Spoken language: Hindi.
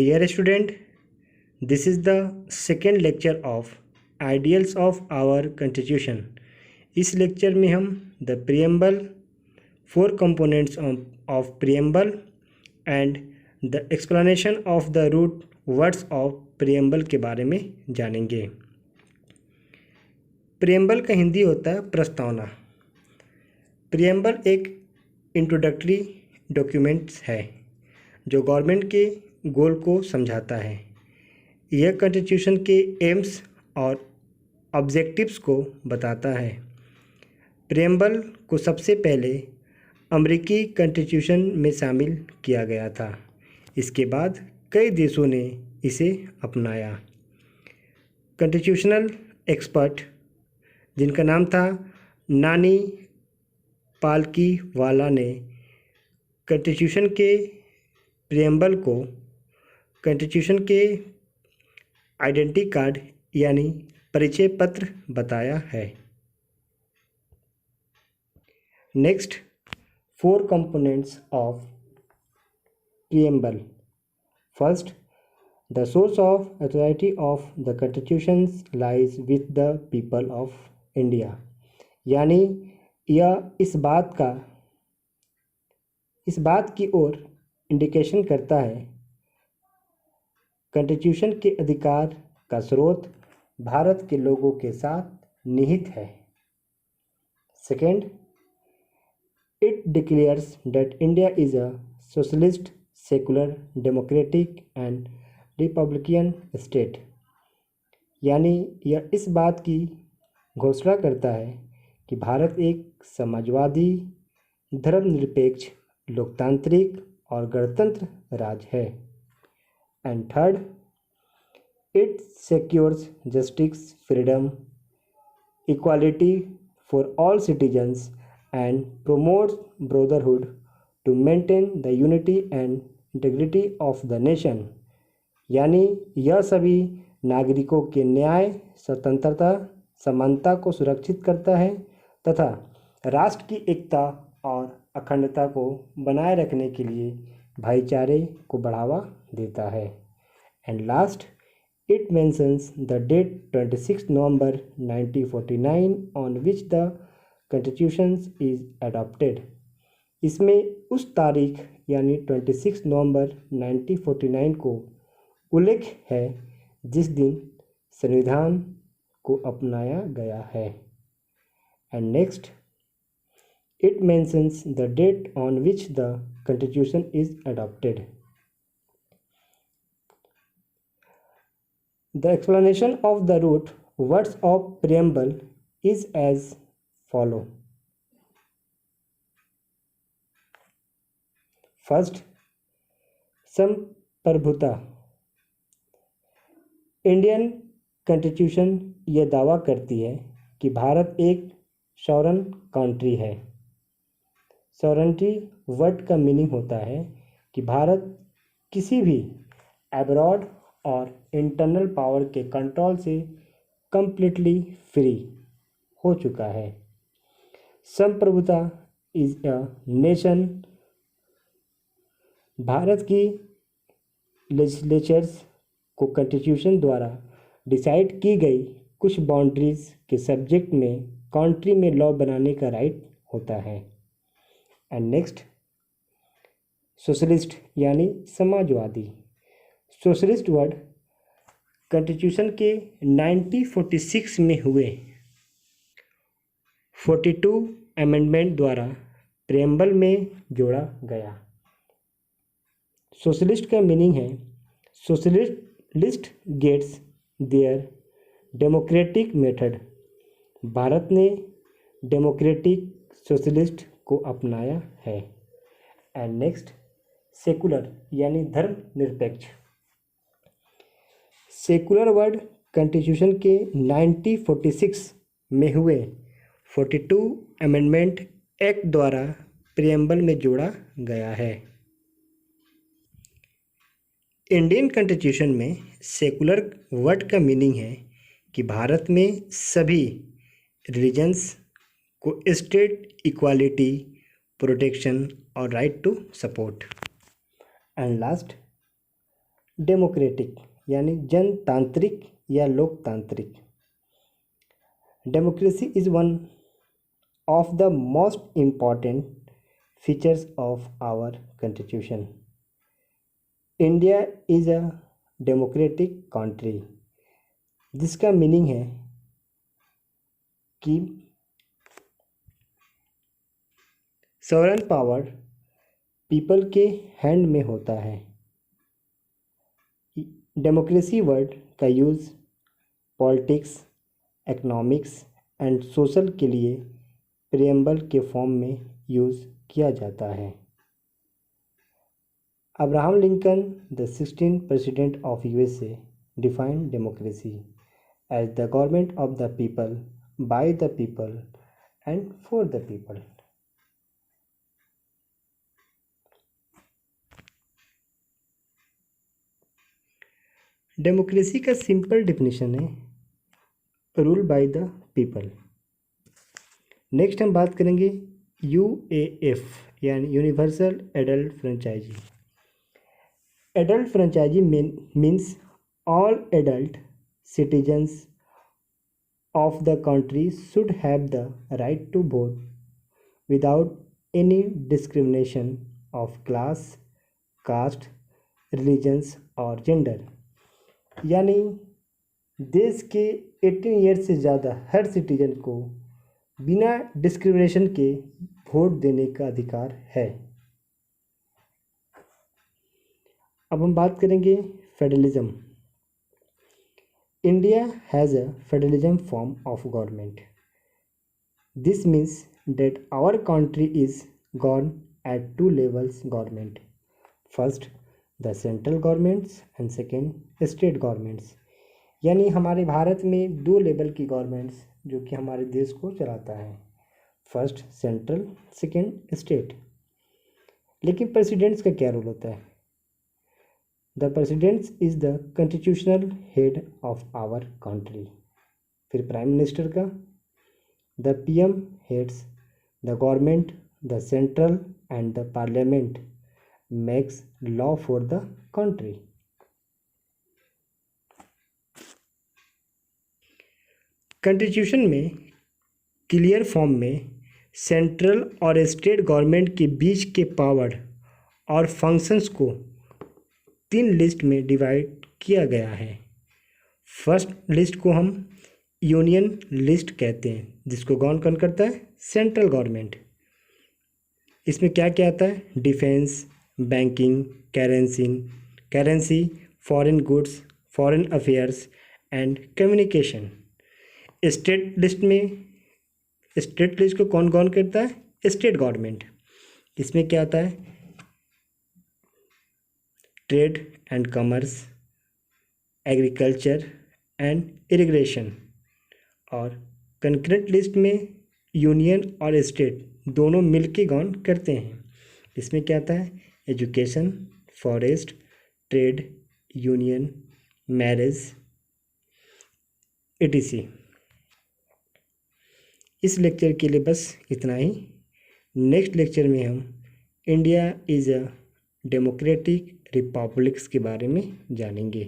Dear student, this is the second lecture of Ideals of our Constitution. इस लेक्चर में हम the preamble, 4 components of preamble and the explanation of the root words of preamble के बारे में जानेंगे। प्रियम्बल का हिंदी होता है प्रस्तावना। प्रियम्बल एक इंट्रोडक्टरी डॉक्यूमेंट्स है जो गवर्नमेंट के गोल को समझाता है। यह कॉन्स्टिट्यूशन के एम्स और ऑब्जेक्टिव्स को बताता है। प्रियम्बल को सबसे पहले अमेरिकी कॉन्स्टिट्यूशन में शामिल किया गया था। इसके बाद कई देशों ने इसे अपनाया। कॉन्स्टिट्यूशनल एक्सपर्ट जिनका नाम था नानी पालकीवाला ने कॉन्स्टिट्यूशन के प्रियम्बल को कॉन्स्टिट्यूशन के आइडेंटिटी कार्ड यानी परिचय पत्र बताया है। Next, 4 components of preamble. First, the source of authority of the constitution lies with the people of India. यानी यह इस बात की ओर इंडिकेशन करता है कॉन्स्टिट्यूशन के अधिकार का स्रोत भारत के लोगों के साथ निहित है। Second, it declares that India is a socialist, secular, democratic and Republican state. यानी यह इस बात की घोषणा करता है कि भारत एक समाजवादी, धर्मनिरपेक्ष, लोकतांत्रिक और गणतंत्र राज्य है। And third, it secures justice, freedom, equality for all citizens and promotes brotherhood to maintain the unity and integrity of the nation। यानी यह सभी नागरिकों के न्याय, स्वतंत्रता, समानता को सुरक्षित करता है तथा राष्ट्र की एकता और अखंडता को बनाए रखने के लिए भाईचारे को बढ़ावा देता है। And last, it mentions the date 26 November 1949 on which the constitution is adopted. इसमें उस तारीख यानी 26 नवंबर 1949 को उल्लेख है जिस दिन संविधान को अपनाया गया है। And next, it mentions the date on which the constitution is adopted. The explanation of the root words of preamble is as follow. First, संप्रभुता। इंडियन कॉन्स्टिट्यूशन यह दावा करती है कि भारत एक सॉवरेन कंट्री है। सॉवरेनिटी वर्ड का मीनिंग होता है कि भारत किसी भी अब्रॉड और इंटरनल पावर के कंट्रोल से कंप्लीटली फ्री हो चुका है। संप्रभुता इज अ नेशन। भारत की लेजिस्लेचर्स को कॉन्स्टिट्यूशन द्वारा डिसाइड की गई कुछ बाउंड्रीज के सब्जेक्ट में कंट्री में लॉ बनाने का राइट होता है। एंड नेक्स्ट, सोशलिस्ट यानी समाजवादी। सोशलिस्ट वर्ड कॉन्स्टिट्यूशन के 1946 में हुए 42 अमेंडमेंट द्वारा प्रियम्बल में जोड़ा गया। सोशलिस्ट का मीनिंग है socialist gets their democratic method. Bharat ने डेमोक्रेटिक सोशलिस्ट को अपनाया है। एंड नेक्स्ट, सेकुलर यानी धर्मनिरपेक्ष। सेकुलर वर्ड कॉन्स्टिट्यूशन के 1946 में हुए 42 अमेंडमेंट एक्ट द्वारा प्रियम्बल में जोड़ा गया है। इंडियन कॉन्स्टिट्यूशन में सेकुलर वर्ड का मीनिंग है कि भारत में सभी रिलीजन्स को स्टेट इक्वालिटी, प्रोटेक्शन और right to support. And last, democratic यानी जनतांत्रिक या लोकतांत्रिक। Democracy is one of the most important features of our constitution. India is a democratic country, जिसका मीनिंग है कि सॉवरेन पावर पीपल के हैंड में होता है। डेमोक्रेसी वर्ड का use politics, economics and social के लिए प्रिएम्बल के फॉर्म में यूज़ किया जाता है। Abraham Lincoln, the 16th president of USA, defined democracy as the government of the people, by the people and for the people. Democracy का सिंपल डिफिनीशन है rule by the people. Next हम बात करेंगे UAF यानी universal adult franchise. Adult franchise means all adult citizens of the country should have the right to vote without any discrimination of class, caste, religions or gender। यानी देश के 18 ईयर से ज़्यादा हर सिटीजन को बिना डिस्क्रिमिनेशन के वोट देने का अधिकार है। अब हम बात करेंगे federalism. India has a federalism form of government. This means that our country is governed at two levels government. First, the central governments and second, state governments. यानी हमारे भारत में दो लेवल की गवर्नमेंट्स जो कि हमारे देश को चलाता है, फर्स्ट सेंट्रल, सेकेंड स्टेट। लेकिन प्रेसिडेंट्स का क्या रोल होता है? The President is the constitutional head of our country। फिर प्राइम मिनिस्टर का The PM heads the government, the central and the parliament makes law for the country। Constitution में क्लियर फॉर्म में सेंट्रल और स्टेट गवर्नमेंट के बीच के पावर और फंक्शंस को 3 लिस्ट में डिवाइड किया गया है। फर्स्ट लिस्ट को हम यूनियन लिस्ट कहते हैं, जिसको कौन करता है? Central government. इसमें क्या क्या आता है? Defence, banking, currency, foreign goods, foreign affairs and communication. State list को कौन करता है? State government. इसमें क्या आता है? Trade and commerce, agriculture and irrigation. और कंकरेंट लिस्ट में यूनियन और स्टेट दोनों मिलके गवर्न करते हैं। इसमें क्या आता है? Education, forest, trade, union, marriage, etc। इस लेक्चर के लिए बस इतना ही। नेक्स्ट लेक्चर में हम India is a democratic republics के बारे में जानेंगे।